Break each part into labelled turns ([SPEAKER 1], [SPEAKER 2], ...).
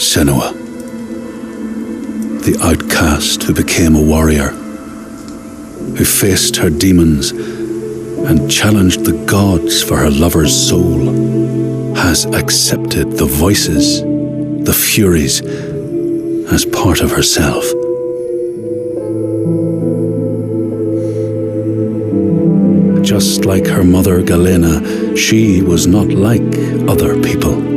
[SPEAKER 1] Senua, the outcast who became a warrior, who faced her demons and challenged the gods for her lover's soul, has accepted the voices, the furies, as part of herself. Just like her mother Galena, she was not like other people.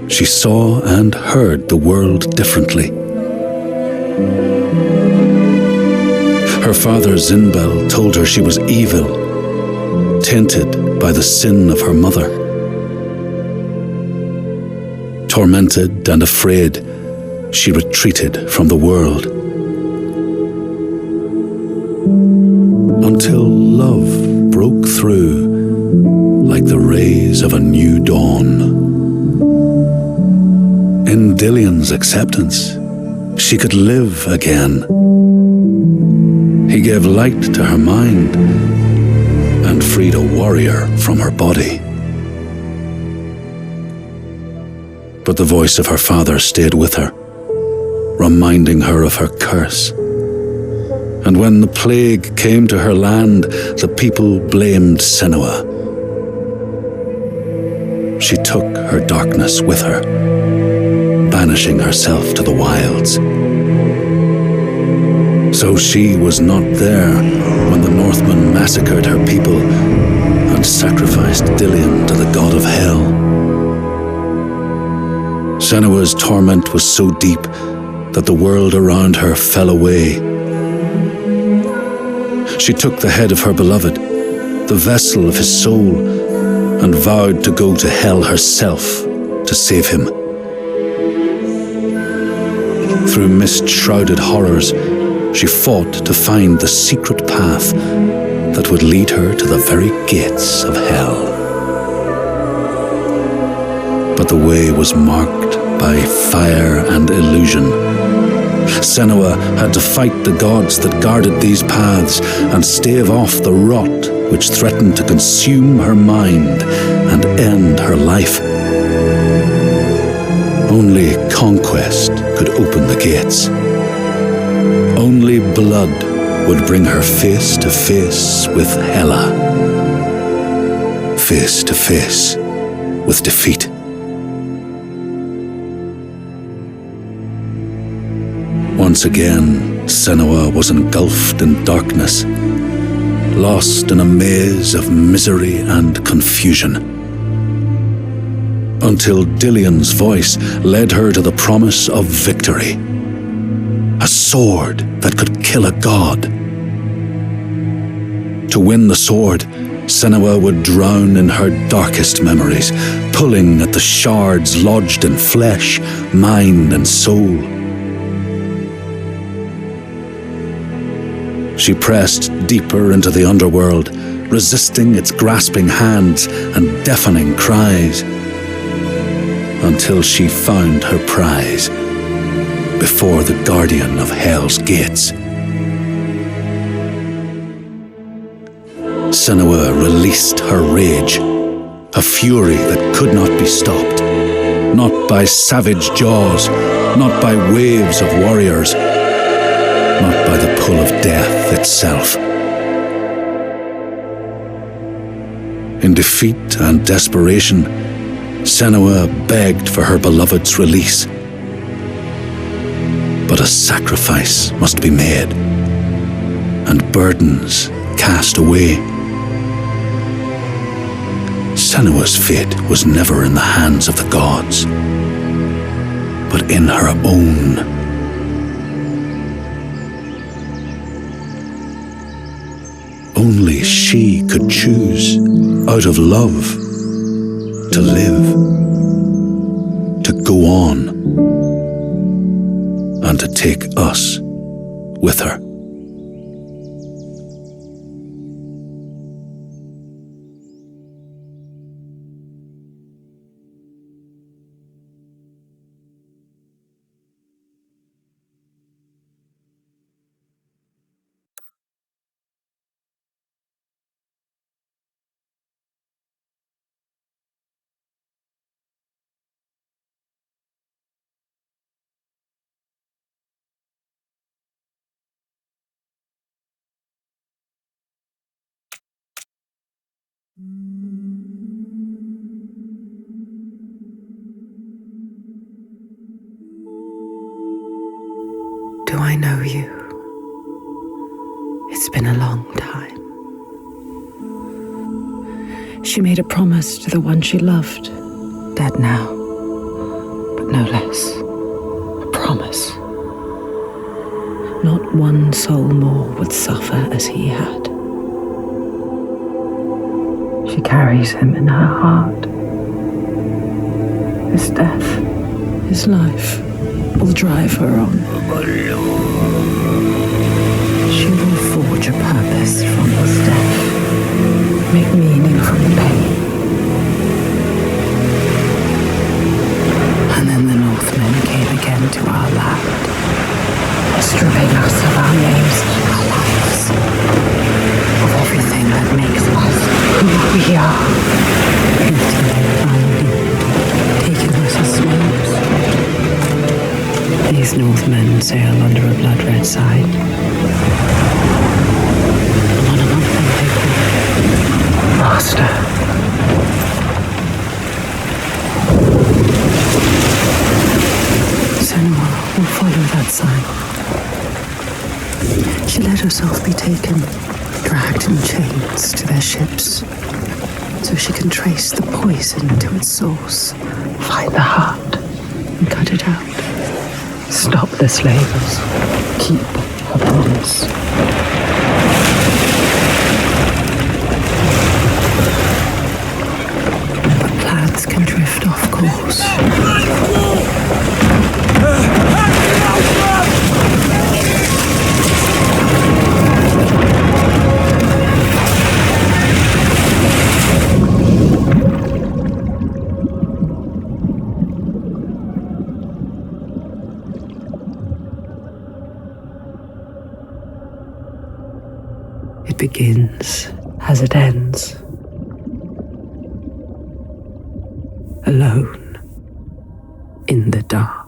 [SPEAKER 1] She saw and heard the world differently. Her father Zinbel told her she was evil, tainted by the sin of her mother. Tormented and afraid, she retreated from the world. Until love broke through like the rays of a new dawn. In Dillion's acceptance, she could live again. He gave light to her mind and freed a warrior from her body. But the voice of her father stayed with her, reminding her of her curse. And when the plague came to her land, the people blamed Senua. She took her darkness with her, banishing herself to the wilds. So she was not there when the Northmen massacred her people and sacrificed Dillion to the god of hell. Senua's torment was so deep that the world around her fell away. She took the head of her beloved, the vessel of his soul, and vowed to go to hell herself to save him. Through mist-shrouded horrors, she fought to find the secret path that would lead her to the very gates of hell. But the way was marked by fire and illusion. Senua had to fight the gods that guarded these paths and stave off the rot which threatened to consume her mind and end her life. Only conquest could open the gates. Only blood would bring her face to face with Hela, face to face with defeat. Once again, Senua was engulfed in darkness, lost in a maze of misery and confusion, until Dillion's voice led her to the promise of victory, a sword that could kill a god. To win the sword, Senua would drown in her darkest memories, pulling at the shards lodged in flesh, mind, and soul. She pressed deeper into the underworld, resisting its grasping hands and deafening cries, until she found her prize before the guardian of Hell's gates. Senua released her rage, a fury that could not be stopped, not by savage jaws, not by waves of warriors, not by the pull of death itself. In defeat and desperation, Senua begged for her beloved's release. But a sacrifice must be made, and burdens cast away. Senua's fate was never in the hands of the gods, but in her own. Only she could choose, out of love, to live, to go on, and to take us with her.
[SPEAKER 2] Do I know you? It's been a long time. She made a promise to the one she loved, dead now, but no less. A promise. Not one soul more would suffer as he had. She carries him in her heart. His death, his life, will drive her on. She will forge a purpose from his death, make meaning from the pain. And then the Northmen came again to our land, stripping us of our names, our lives, of everything that makes us who we are. Taking us as slaves. These Northmen sail under a blood-red sign. And one among them they call Master. Senua will follow that sign. She let herself be taken, dragged in chains to their ships, so she can trace the poison to its source, find the heart, and cut it out. Stop the slavers, keep her bonds. But plans can drift off course. It begins as it ends. Alone in the dark.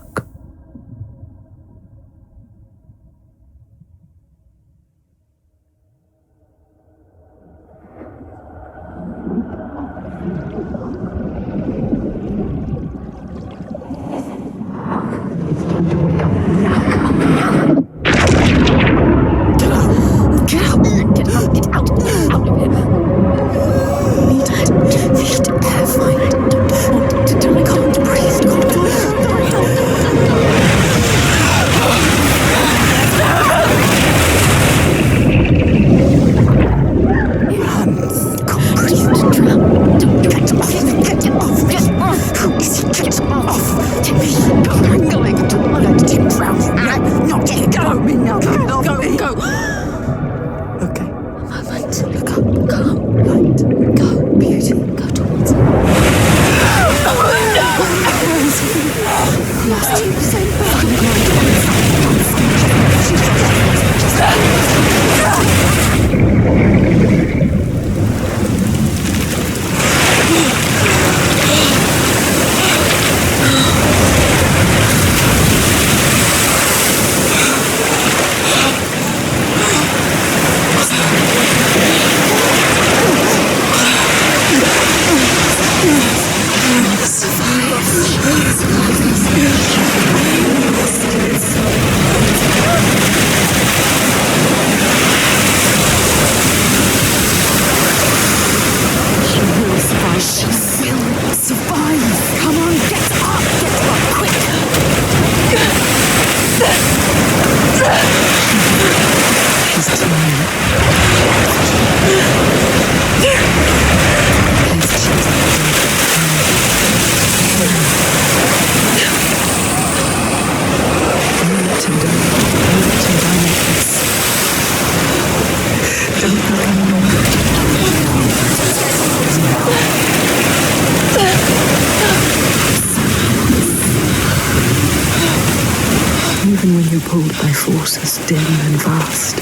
[SPEAKER 2] Even when you're pulled by forces dim and vast,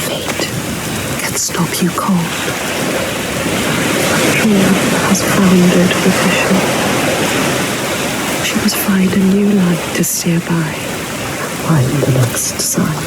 [SPEAKER 2] fate can stop you cold. True has foundered with the shore. She must find a new light to steer by, find the next sign.